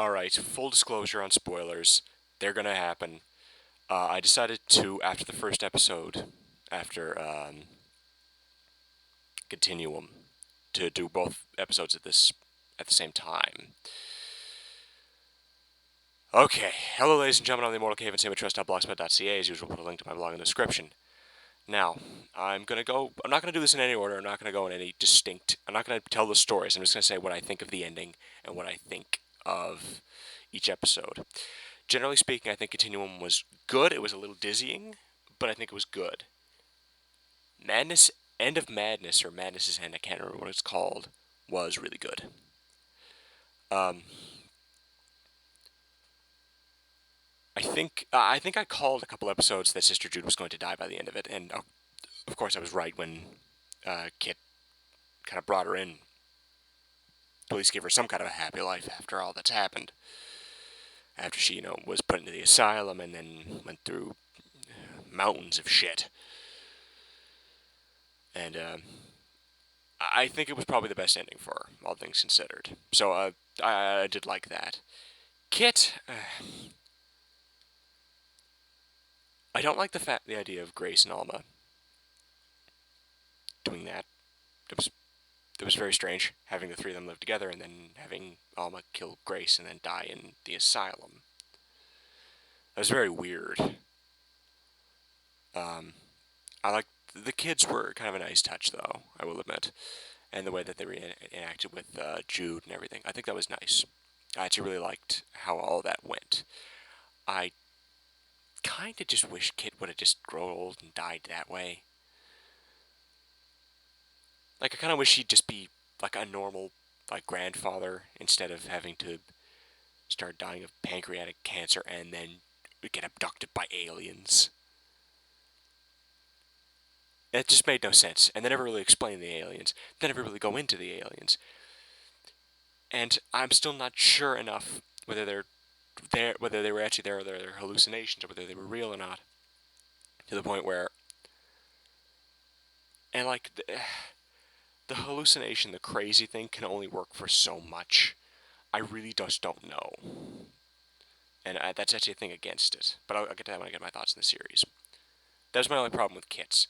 Alright, full disclosure on spoilers. They're gonna happen. I decided to, after the first episode, after Continuum, to do both episodes at the same time. Okay, hello ladies and gentlemen, I'm the Immortal Cave and SameTrust.blogspot.ca. As usual, put a link to my blog in the description. Now, I'm not gonna do this in any order, I'm not gonna go in any distinct, I'm not gonna tell the stories, I'm just gonna say what I think of the ending and what I think of each episode. Generally speaking, I think Continuum was good. It was a little dizzying, but I think it was good. Madness, End of Madness, or Madness's End, I can't remember what it's called, was really good. Um, I think I called a couple episodes that Sister Jude was going to die by the end of it, and of course I was right when Kit kind of brought her in to at least give her some kind of a happy life after all that's happened. After she, was put into the asylum and then went through mountains of shit. And I think it was probably the best ending for her, all things considered. So I did like that. Kit, I don't like the idea of Grace and Alma doing that. It was very strange having the three of them live together and then having Alma kill Grace and then die in the asylum. That was very weird. I like the kids were kind of a nice touch, though, I will admit, and the way that they enacted with Jude and everything. I think that was nice. I actually really liked how all that went. I kind of just wish Kit would have just grown old and died that way. Like, I kind of wish he'd just be like a normal, like, grandfather instead of having to start dying of pancreatic cancer and then get abducted by aliens. It just made no sense, and they never really explain the aliens. They never really go into the aliens. And I'm still not sure enough whether they're there, whether they were actually there, or they're hallucinations, or whether they were real or not. To the point where, and like the hallucination, the crazy thing can only work for so much. I really just don't know, and that's actually a thing against it. But I'll get to that when I get my thoughts in the series. That was my only problem with Kits.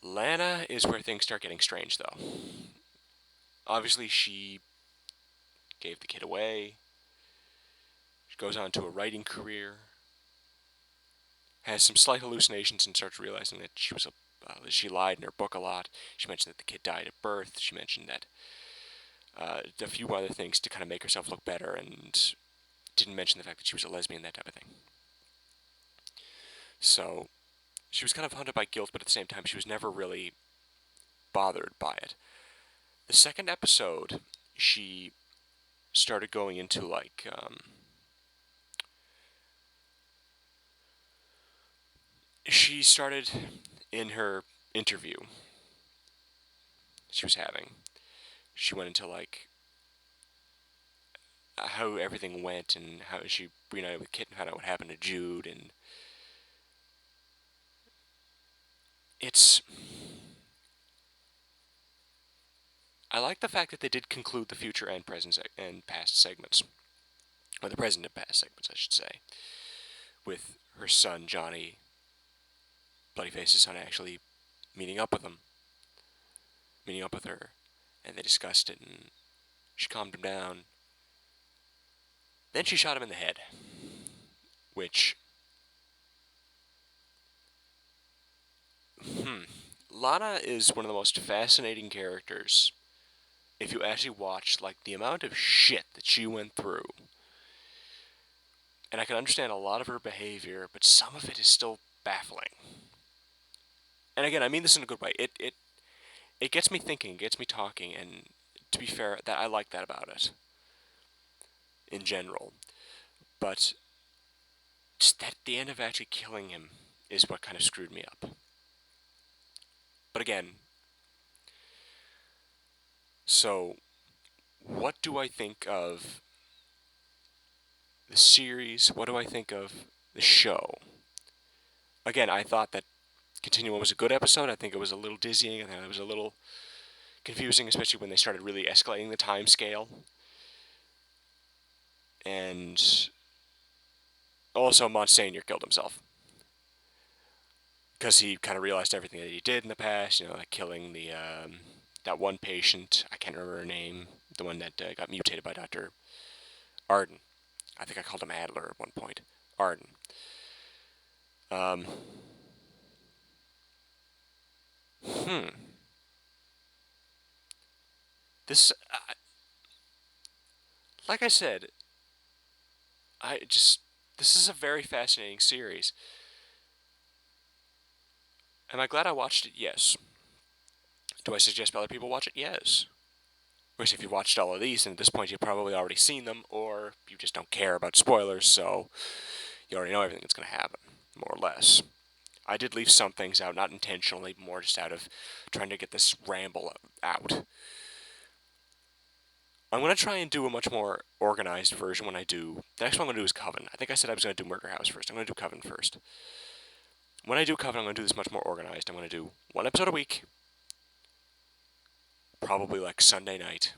Lana is where things start getting strange, though. Obviously, she gave the kid away. She goes on to a writing career. Has some slight hallucinations and starts realizing that she lied in her book a lot. She mentioned that the kid died at birth. She mentioned that a few other things to kind of make herself look better, and didn't mention the fact that she was a lesbian, that type of thing. So she was kind of haunted by guilt, but at the same time, she was never really bothered by it. The second episode, she started going into she started in her interview she was having. She went into like how everything went and how she reunited with Kit and found out what happened to Jude, and it's I like the fact that they did conclude the future and present and past segments, or the present and past segments, I should say, with her son Johnny, Bloodyface's son, actually meeting up with meeting up with her, and they discussed it, and she calmed him down. Then she shot him in the head, which, Lana is one of the most fascinating characters. If you actually watch, like, the amount of shit that she went through, and I can understand a lot of her behavior, but some of it is still baffling. And again, I mean this in a good way. It gets me thinking, it gets me talking, and to be fair, that I like that about it in general. But just that the end of actually killing him is what kind of screwed me up. But again, so what do I think of the series? What do I think of the show? Again, I thought that Continuum was a good episode. I think it was a little dizzying. I think it was a little confusing, especially when they started really escalating the time scale. And also Monsignor killed himself. Because he kind of realized everything that he did in the past, like killing that one patient. I can't remember her name. The one that got mutated by Dr. Arden. I think I called him Adler at one point. Arden. Um, hmm. This, like I said, this is a very fascinating series. Am I glad I watched it? Yes. Do I suggest other people watch it? Yes. Which, if you watched all of these, and at this point you've probably already seen them, or you just don't care about spoilers, so you already know everything that's going to happen, more or less. I did leave some things out, not intentionally, more just out of trying to get this ramble out. I'm going to try and do a much more organized version when I do. The next one I'm going to do is Coven. I think I said I was going to do Murder House first. I'm going to do Coven first. When I do Coven, I'm going to do this much more organized. I'm going to do one episode a week, probably like Sunday night.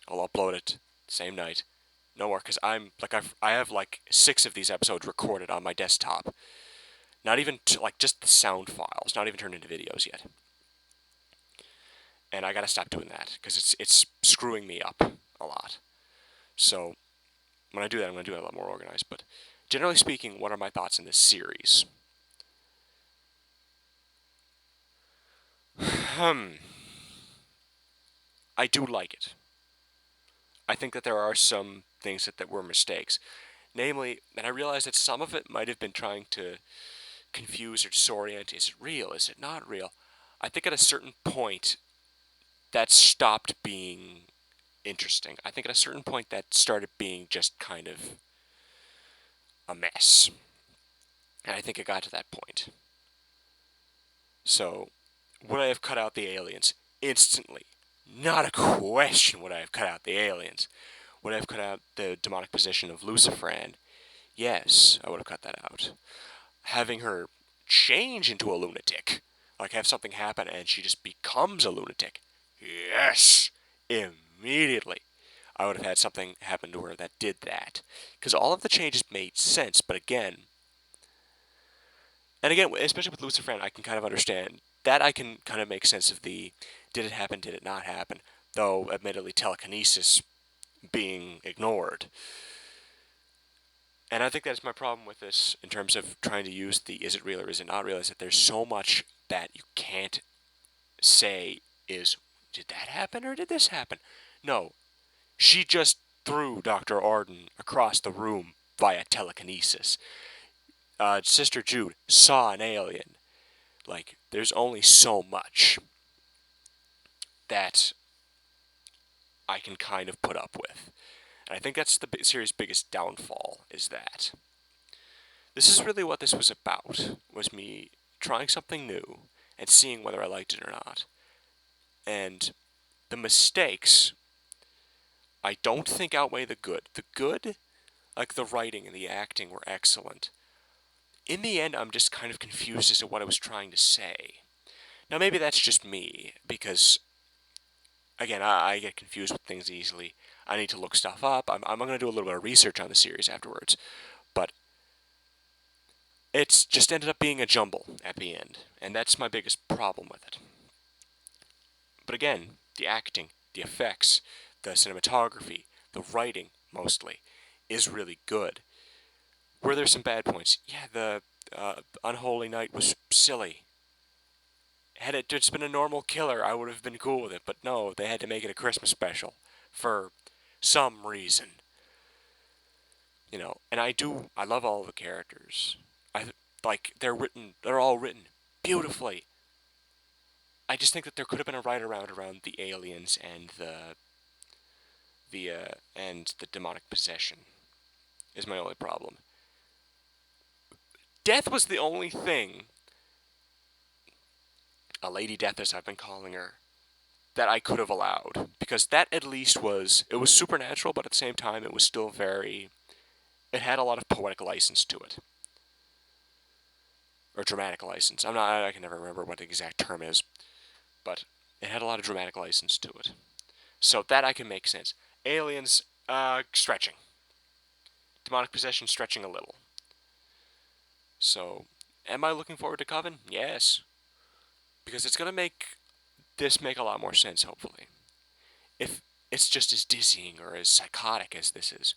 I'll upload it same night. No more, because I have like 6 of these episodes recorded on my desktop. Not even like just the sound files, not even turned into videos yet. And I gotta stop doing that because it's screwing me up a lot. So when I do that, I'm gonna do it a lot more organized. But generally speaking, what are my thoughts in this series? I do like it. I think that there are some things that were mistakes. Namely, and I realize that some of it might have been trying to confuse or disorient. Is it real? Is it not real? I think at a certain point, that stopped being interesting. I think at a certain point, that started being just kind of a mess. And I think it got to that point. So, would I have cut out the aliens? Instantly. Not a question would I have cut out the aliens. Would I have cut out the demonic possession of Lucifran? Yes, I would have cut that out. Having her change into a lunatic, like have something happen and she just becomes a lunatic. Yes! Immediately. I would have had something happen to her that did that. Because all of the changes made sense, but again, and again, especially with Lucifran, I can kind of understand. That I can kind of make sense of the did it happen, did it not happen, though admittedly telekinesis being ignored. And I think that's my problem with this in terms of trying to use the is it real or is it not real, is that there's so much that you can't say is, did that happen or did this happen? No, she just threw Dr. Arden across the room via telekinesis. Sister Jude saw an alien. Like, there's only so much that I can kind of put up with. And I think that's the series' biggest downfall, is that. This is really what this was about, was me trying something new and seeing whether I liked it or not. And the mistakes, I don't think outweigh the good. The good, like the writing and the acting, were excellent. In the end, I'm just kind of confused as to what I was trying to say. Now, maybe that's just me, because, again, I get confused with things easily. I need to look stuff up. I'm going to do a little bit of research on the series afterwards. But it's just ended up being a jumble at the end, and that's my biggest problem with it. But again, the acting, the effects, the cinematography, the writing, mostly, is really good. Were there some bad points? Yeah, the Unholy Night was silly. Had it just been a normal killer, I would have been cool with it. But no, they had to make it a Christmas special for some reason. And I love all the characters. They're all written beautifully. I just think that there could have been a right around the aliens and the demonic possession. Is my only problem. Death was the only thing, a Lady Death as I've been calling her, that I could have allowed. Because that at least it was supernatural, but at the same time it was still it had a lot of poetic license to it. Or dramatic license. I can never remember what the exact term is. But it had a lot of dramatic license to it. So that I can make sense. Aliens, stretching. demonic possession stretching a little. So, am I looking forward to Coven? Yes. Because it's going to make this make a lot more sense, hopefully. If it's just as dizzying or as psychotic as this is,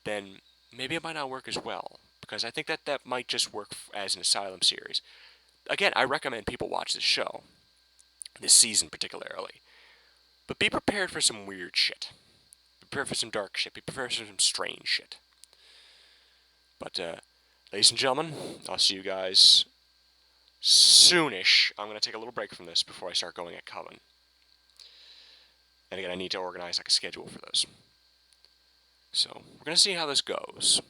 then maybe it might not work as well. Because I think that might just work as an Asylum series. Again, I recommend people watch this show. This season particularly. But be prepared for some weird shit. Be prepared for some dark shit. Be prepared for some strange shit. But, ladies and gentlemen, I'll see you guys soonish. I'm going to take a little break from this before I start going at Coven. And again, I need to organize like a schedule for those. So, we're going to see how this goes.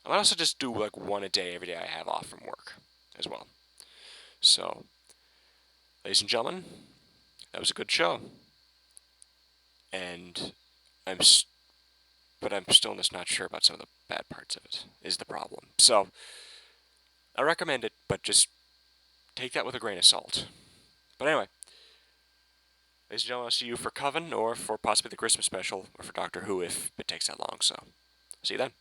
I might also just do like one a day every day I have off from work as well. So, ladies and gentlemen, that was a good show. And but I'm still just not sure about some of the bad parts of it, is the problem. So, I recommend it, but just take that with a grain of salt. But anyway, ladies and gentlemen, I'll see you for Coven, or for possibly the Christmas special, or for Doctor Who if it takes that long. So, see you then.